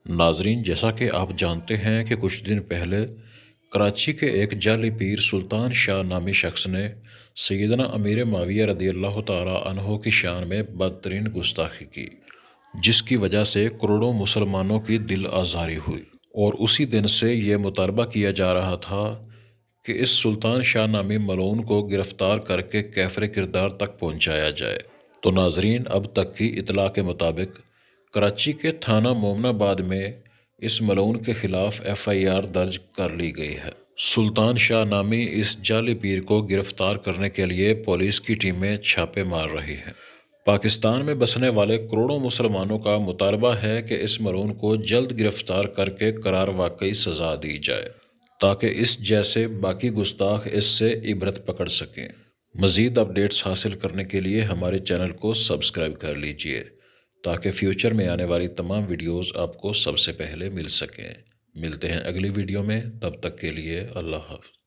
ناظرین، جیسا کہ آپ جانتے ہیں کہ کچھ دن پہلے کراچی کے ایک جعلی پیر سلطان شاہ نامی شخص نے سیدنا امیر معاویہ رضی اللہ تعالیٰ عنہ کی شان میں بدترین گستاخی کی، جس کی وجہ سے کروڑوں مسلمانوں کی دل آزاری ہوئی، اور اسی دن سے یہ مطالبہ کیا جا رہا تھا کہ اس سلطان شاہ نامی ملعون کو گرفتار کر کے کیفر کردار تک پہنچایا جائے۔ تو ناظرین، اب تک کی اطلاع کے مطابق کراچی کے تھانہ مومن آباد میں اس ملعون کے خلاف FIR درج کر لی گئی ہے۔ سلطان شاہ نامی اس جعلی پیر کو گرفتار کرنے کے لیے پولیس کی ٹیمیں چھاپے مار رہی ہیں۔ پاکستان میں بسنے والے کروڑوں مسلمانوں کا مطالبہ ہے کہ اس ملعون کو جلد گرفتار کر کے قرار واقعی سزا دی جائے، تاکہ اس جیسے باقی گستاخ اس سے عبرت پکڑ سکیں۔ مزید اپڈیٹس حاصل کرنے کے لیے ہمارے چینل کو سبسکرائب کر لیجئے، تاکہ فیوچر میں آنے والی تمام ویڈیوز آپ کو سب سے پہلے مل سکیں۔ ملتے ہیں اگلی ویڈیو میں، تب تک کے لیے اللہ حافظ۔